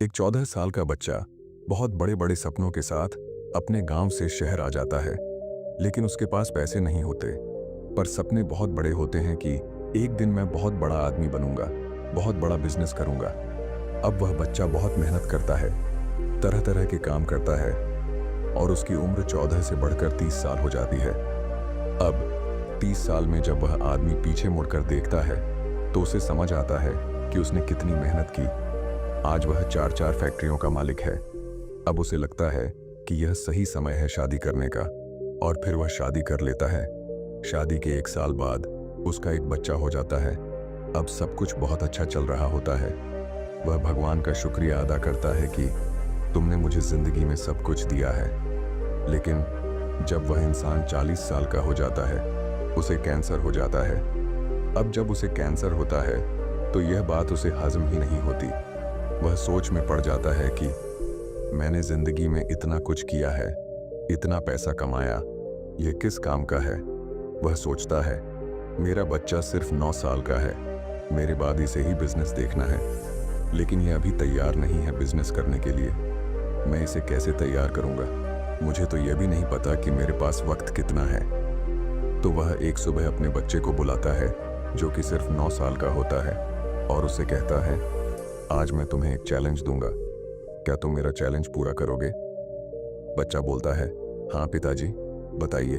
एक 14 साल का बच्चा बहुत बड़े बड़े सपनों के साथ अपने गांव से शहर आ जाता है। लेकिन उसके पास पैसे नहीं होते, पर सपने बहुत बड़े होते हैं कि एक दिन मैं बहुत बड़ा आदमी बनूंगा, बहुत बड़ा बिजनेस करूंगा। अब वह बच्चा बहुत मेहनत करता है, तरह तरह के काम करता है और उसकी उम्र 14 से बढ़कर 30 साल हो जाती है। अब 30 साल में जब वह आदमी पीछे मुड़कर देखता है तो उसे समझ आता है कि उसने कितनी मेहनत की। आज वह 4-4 फैक्ट्रियों का मालिक है। अब उसे लगता है कि यह सही समय है शादी करने का, और फिर वह शादी कर लेता है। शादी के 1 साल बाद उसका एक बच्चा हो जाता है। अब सब कुछ बहुत अच्छा चल रहा होता है। वह भगवान का शुक्रिया अदा करता है कि तुमने मुझे जिंदगी में सब कुछ दिया है। लेकिन जब वह इंसान 40 साल का हो जाता है, उसे कैंसर हो जाता है। अब जब उसे कैंसर होता है तो यह बात उसे हजम ही नहीं होती। वह सोच में पड़ जाता है कि मैंने जिंदगी में इतना कुछ किया है, इतना पैसा कमाया, यह किस काम का है। वह सोचता है मेरा बच्चा सिर्फ 9 साल का है, मेरे बाद इसे ही बिजनेस देखना है। लेकिन यह अभी तैयार नहीं है बिजनेस करने के लिए। मैं इसे कैसे तैयार करूंगा? मुझे तो यह भी नहीं पता कि मेरे पास वक्त कितना है। तो वह एक सुबह अपने बच्चे को बुलाता है, जो कि सिर्फ 9 साल का होता है, और उसे कहता है आज मैं तुम्हें एक चैलेंज दूंगा, क्या तुम मेरा चैलेंज पूरा करोगे? बच्चा बोलता है हाँ पिताजी, बताइए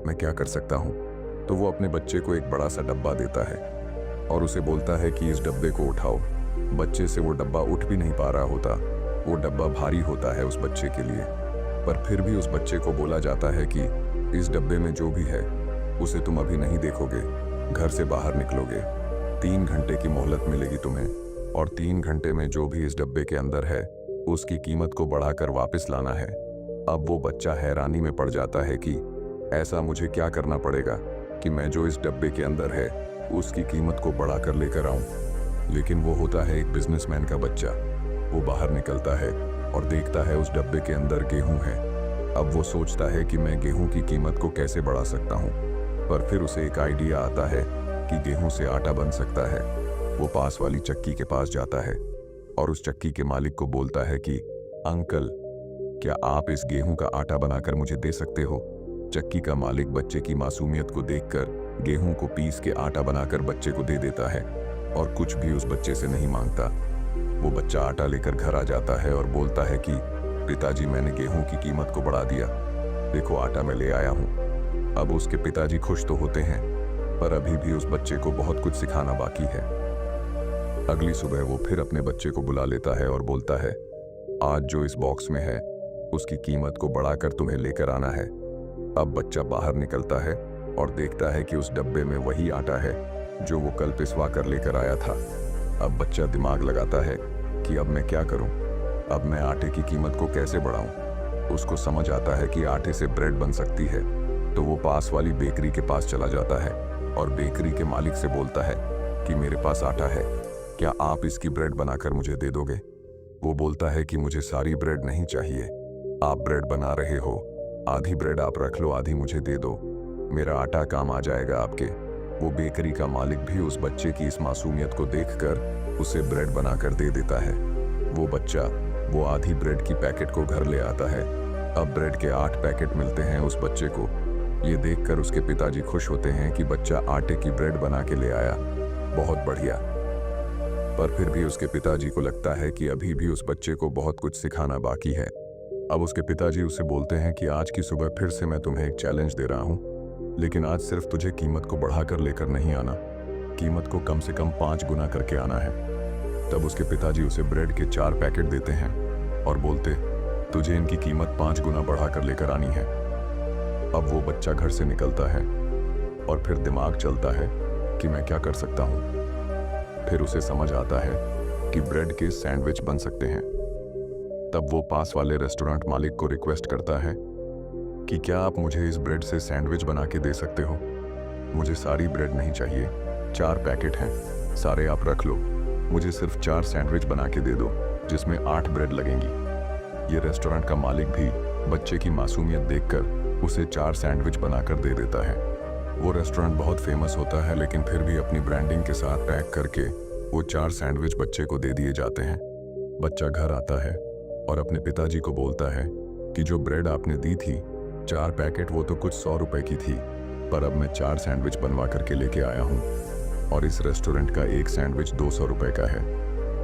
मैं क्या कर सकता हूँ। तो वो अपने बच्चे को एक बड़ा सा डब्बा देता है और उसे बोलता है कि इस डब्बे को उठाओ। बच्चे से वो डब्बा उठ भी नहीं पा रहा होता। वो डब्बा भारी होता है उस बच्चे के लिए, पर फिर भी उस बच्चे को बोला जाता है कि इस डब्बे में जो भी है उसे तुम अभी नहीं देखोगे, घर से बाहर निकलोगे। 3 घंटे की मोहलत मिलेगी तुम्हें, और 3 घंटे में जो भी इस डब्बे के अंदर है उसकी कीमत को बढ़ाकर वापस लाना है। अब वो बच्चा हैरानी में पड़ जाता है कि ऐसा मुझे क्या करना पड़ेगा कि मैं जो इस डब्बे के अंदर है उसकी कीमत को बढ़ाकर लेकर आऊं। लेकिन वो होता है एक बिजनेसमैन का बच्चा। वो बाहर निकलता है और देखता है उस डब्बे के अंदर गेहूं है। अब वो सोचता है कि मैं गेहूं की कीमत को कैसे बढ़ा सकता हूं, पर फिर उसे एक आइडिया आता है कि गेहूं से आटा बन सकता है। वो पास वाली चक्की के पास जाता है और उस चक्की के मालिक को बोलता है कि अंकल, क्या आप इस गेहूं का आटा बनाकर मुझे दे सकते हो? चक्की का मालिक बच्चे की मासूमियत को देखकर गेहूं को पीस के आटा बनाकर बच्चे को दे देता है और कुछ भी उस बच्चे से नहीं मांगता। वो बच्चा आटा लेकर घर आ जाता है और बोलता है कि पिताजी, मैंने गेहूं की कीमत को बढ़ा दिया, देखो आटा मैं ले आया हूं। अब उसके पिताजी खुश तो होते हैं, पर अभी भी उस बच्चे को बहुत कुछ सिखाना बाकी है। अगली सुबह वो फिर अपने बच्चे को बुला लेता है और बोलता है आज जो इस बॉक्स में है उसकी कीमत को बढ़ाकर तुम्हें लेकर आना है। अब बच्चा बाहर निकलता है और देखता है कि उस डब्बे में वही आटा है जो वो कल पिसवा कर लेकर आया था। अब बच्चा दिमाग लगाता है कि अब मैं क्या करूं, अब मैं आटे की कीमत को कैसे बढ़ाऊं। उसको समझ आता है कि आटे से ब्रेड बन सकती है। तो वो पास वाली बेकरी के पास चला जाता है और बेकरी के मालिक से बोलता है कि मेरे पास आटा है, क्या आप इसकी ब्रेड बनाकर मुझे दे दोगे? वो बोलता है कि मुझे सारी ब्रेड नहीं चाहिए, आप ब्रेड बना रहे हो, आधी ब्रेड आप रख लो, आधी मुझे दे दो, मेरा आटा काम आ जाएगा आपके। वो बेकरी का मालिक भी उस बच्चे की इस मासूमियत को देखकर उसे ब्रेड बनाकर दे देता है। वो बच्चा वो आधी ब्रेड की पैकेट को घर ले आता है। अब ब्रेड के 8 पैकेट मिलते हैं उस बच्चे को। ये देखकर उसके पिताजी खुश होते हैं कि बच्चा आटे की ब्रेड बना के ले आया, बहुत बढ़िया। पर फिर भी उसके पिताजी को लगता है कि अभी भी उस बच्चे को बहुत कुछ सिखाना बाकी है। अब उसके पिताजी उसे बोलते हैं कि आज की सुबह फिर से मैं तुम्हें एक चैलेंज दे रहा हूँ, लेकिन आज सिर्फ तुझे कीमत को बढ़ाकर लेकर नहीं आना, कीमत को कम से कम 5 गुना करके आना है। तब उसके पिताजी उसे ब्रेड के 4 पैकेट देते हैं और बोलते तुझे इनकी कीमत 5 गुना बढ़ाकर लेकर आनी है। अब वो बच्चा घर से निकलता है और फिर दिमाग चलता है कि मैं क्या कर सकता हूँ। फिर उसे समझ आता है कि ब्रेड के सैंडविच बन सकते हैं। तब वो पास वाले रेस्टोरेंट मालिक को रिक्वेस्ट करता है कि क्या आप मुझे इस ब्रेड से सैंडविच बना के दे सकते हो? मुझे सारी ब्रेड नहीं चाहिए, 4 पैकेट हैं, सारे आप रख लो, मुझे सिर्फ 4 सैंडविच बना के दे दो जिसमें 8 ब्रेड लगेंगी। ये रेस्टोरेंट का मालिक भी बच्चे की मासूमियत देखकर उसे 4 सैंडविच बनाकर दे देता है। वो रेस्टोरेंट बहुत फेमस होता है, लेकिन फिर भी अपनी ब्रांडिंग के साथ पैक करके वो 4 सैंडविच बच्चे को दे दिए जाते हैं। बच्चा घर आता है और अपने पिताजी को बोलता है कि जो ब्रेड आपने दी थी 4 पैकेट, वो तो कुछ 100 रुपए की थी, पर अब मैं 4 सैंडविच बनवा करके लेके आया हूँ और इस रेस्टोरेंट का एक सैंडविच 200 रुपए का है,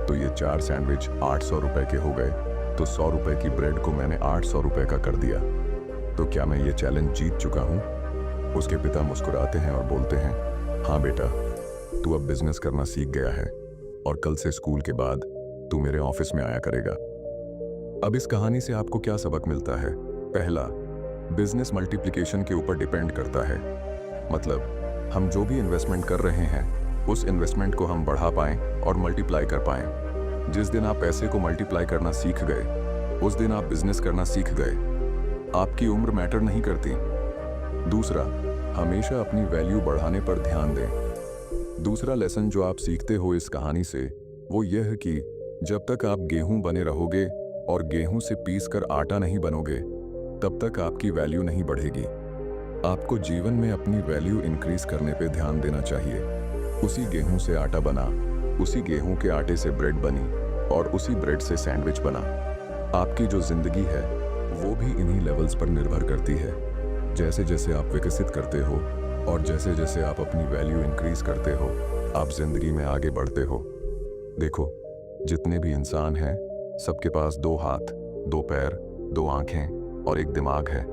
तो ये 4 सैंडविच 800 रुपए के हो गए। तो 100 रुपए की ब्रेड को मैंने 800 रुपए का कर दिया, तो क्या मैं ये चैलेंज जीत चुका हूँ? उसके पिता मुस्कुराते हैं और बोलते हैं, हाँ बेटा, तू अब बिजनेस करना सीख गया है और कल से स्कूल के बाद तू मेरे ऑफिस में आया करेगा। अब इस कहानी से आपको क्या सबक मिलता है? पहला, बिजनेस मल्टीप्लिकेशन के ऊपर डिपेंड करता है। मतलब हम जो भी इन्वेस्टमेंट कर रहे हैं उस इन्वेस्टमेंट को हम बढ़ा पाएं और मल्टीप्लाई कर पाएं। जिस दिन आप पैसे को मल्टीप्लाई करना सीख गए उस दिन आप बिजनेस करना सीख गए। आपकी उम्र मैटर नहीं करती। दूसरा, हमेशा अपनी वैल्यू बढ़ाने पर ध्यान दें। दूसरा लेसन जो आप सीखते हो इस कहानी से वो यह है कि जब तक आप गेहूं बने रहोगे और गेहूं से पीस कर आटा नहीं बनोगे तब तक आपकी वैल्यू नहीं बढ़ेगी। आपको जीवन में अपनी वैल्यू इंक्रीज करने पे ध्यान देना चाहिए। उसी गेहूं से आटा बना, उसी गेहूं के आटे से ब्रेड बनी और उसी ब्रेड से सैंडविच बना। आपकी जो जिंदगी है वो भी इन्हीं लेवल्स पर निर्भर करती है। जैसे जैसे आप विकसित करते हो और जैसे जैसे आप अपनी वैल्यू इंक्रीज करते हो आप जिंदगी में आगे बढ़ते हो। देखो, जितने भी इंसान हैं सबके पास 2 हाथ, 2 पैर, 2 आंखें और एक दिमाग है,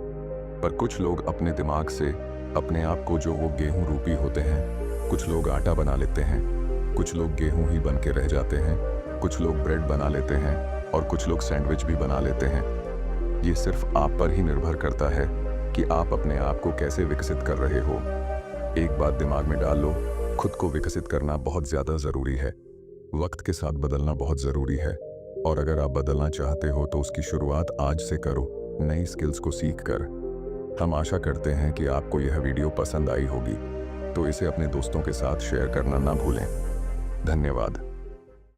पर कुछ लोग अपने दिमाग से अपने आप को जो वो गेहूं रूपी होते हैं, कुछ लोग आटा बना लेते हैं, कुछ लोग गेहूं ही बन के रह जाते हैं, कुछ लोग ब्रेड बना लेते हैं और कुछ लोग सैंडविच भी बना लेते हैं। ये सिर्फ आप पर ही निर्भर करता है कि आप अपने आप को कैसे विकसित कर रहे हो। एक बात दिमाग में डाल लो, खुद को विकसित करना बहुत ज़्यादा ज़रूरी है। वक्त के साथ बदलना बहुत ज़रूरी है और अगर आप बदलना चाहते हो तो उसकी शुरुआत आज से करो, नई स्किल्स को सीख कर। हम आशा करते हैं कि आपको यह वीडियो पसंद आई होगी, तो इसे अपने दोस्तों के साथ शेयर करना ना भूलें। धन्यवाद।